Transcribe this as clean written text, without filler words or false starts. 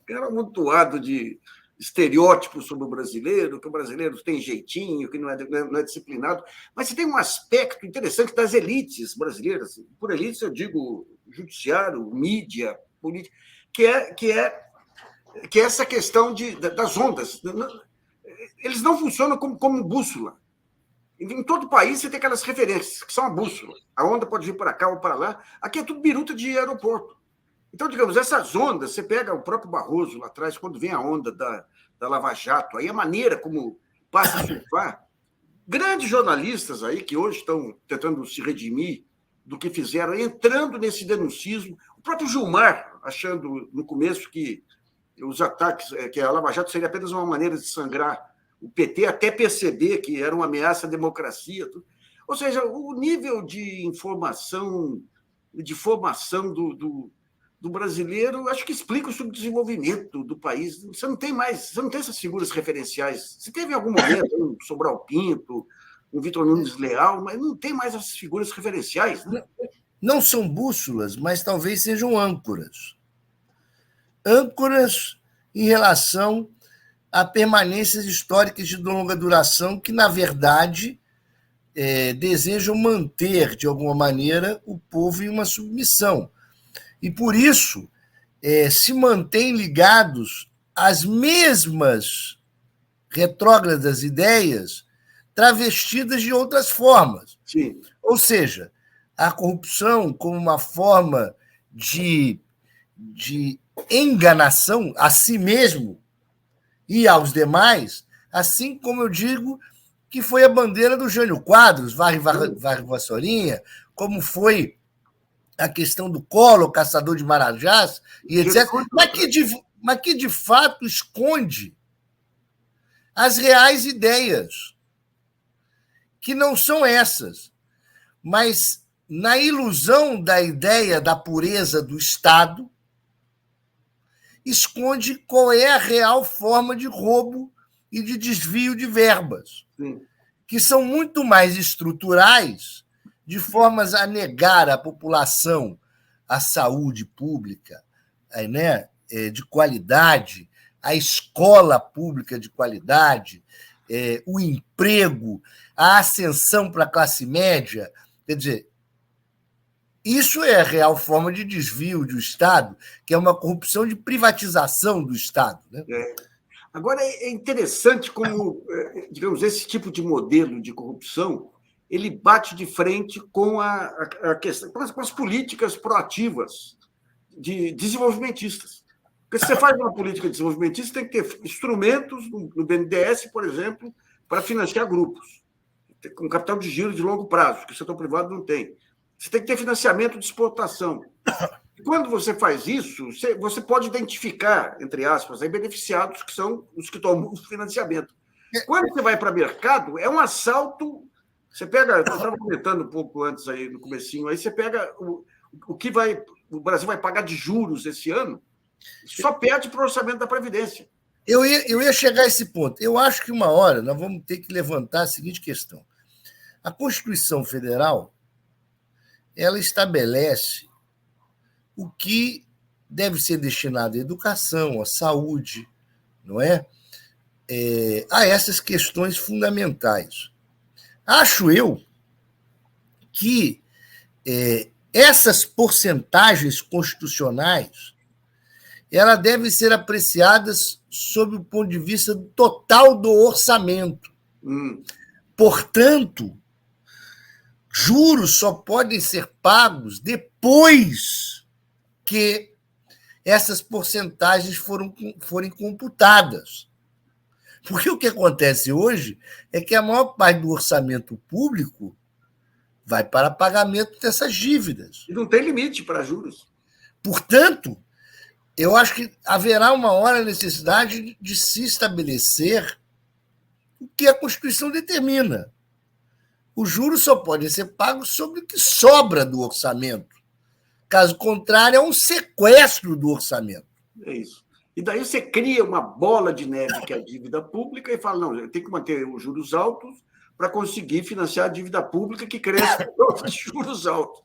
Era um amontoado de estereótipos sobre o brasileiro, que o brasileiro tem jeitinho, que não é disciplinado. Mas você tem um aspecto interessante das elites brasileiras. Por elites, eu digo judiciário, mídia, política, que é essa questão das ondas. Eles não funcionam como bússola. Em todo país você tem aquelas referências, que são a bússola. A onda pode vir para cá ou para lá. Aqui é tudo biruta de aeroporto. Então, digamos, essas ondas, você pega o próprio Barroso lá atrás, quando vem a onda da Lava Jato, aí a maneira como passa a surfar. Grandes jornalistas aí que hoje estão tentando se redimir do que fizeram, entrando nesse denuncismo. O próprio Gilmar, achando no começo que os ataques, que a Lava Jato seria apenas uma maneira de sangrar o PT, até perceber que era uma ameaça à democracia. Ou seja, o nível de informação, de formação do brasileiro, acho que explica o subdesenvolvimento do país. Você não tem essas figuras referenciais. Você teve em algum momento um Sobral Pinto, um Vitor Nunes Leal, mas não tem mais essas figuras referenciais. Né? Não são bússolas, mas talvez sejam âncoras. Âncoras em relação a permanências históricas de longa duração que, na verdade, desejam manter, de alguma maneira, o povo em uma submissão. E, por isso, se mantêm ligados às mesmas retrógradas ideias travestidas de outras formas. Sim. Ou seja, a corrupção como uma forma de enganação a si mesmo e aos demais, assim como eu digo que foi a bandeira do Jânio Quadros, varre vassourinha, como foi a questão do Collor, caçador de marajás, e etc. Mas que de fato esconde as reais ideias, que não são essas, mas na ilusão da ideia da pureza do Estado, esconde qual é a real forma de roubo e de desvio de verbas, Sim. que são muito mais estruturais, de formas a negar à população a saúde pública, né, de qualidade, a escola pública de qualidade, o emprego, a ascensão para a classe média. Quer dizer, isso é a real forma de desvio do Estado, que é uma corrupção de privatização do Estado. Né? Agora, é interessante como, digamos, esse tipo de modelo de corrupção ele bate de frente com a questão, com as políticas proativas desenvolvimentistas. Porque se você faz uma política desenvolvimentista, tem que ter instrumentos, no BNDES, por exemplo, para financiar grupos, com capital de giro de longo prazo, que o setor privado não tem. Você tem que ter financiamento de exportação. E quando você faz isso, você pode identificar, entre aspas, aí, beneficiados, que são os que tomam o financiamento. Quando você vai para o mercado, é um assalto. Você pega, eu estava comentando um pouco antes, aí, no comecinho, aí você pega o que o Brasil vai pagar de juros esse ano, só perde para o orçamento da Previdência. Eu ia chegar a esse ponto. Eu acho que uma hora nós vamos ter que levantar a seguinte questão. A Constituição Federal ela estabelece o que deve ser destinado à educação, à saúde, não é? A essas questões fundamentais. Acho eu que essas porcentagens constitucionais ela devem ser apreciadas sob o ponto de vista total do orçamento. Portanto, juros só podem ser pagos depois que essas porcentagens forem computadas. Porque o que acontece hoje é que a maior parte do orçamento público vai para pagamento dessas dívidas. E não tem limite para juros. Portanto, eu acho que haverá uma hora a necessidade de se estabelecer o que a Constituição determina. Os juros só podem ser pagos sobre o que sobra do orçamento. Caso contrário, é um sequestro do orçamento. É isso. E daí você cria uma bola de neve, que é a dívida pública, e fala, não, tem que manter os juros altos para conseguir financiar a dívida pública que cresce por causa de juros altos.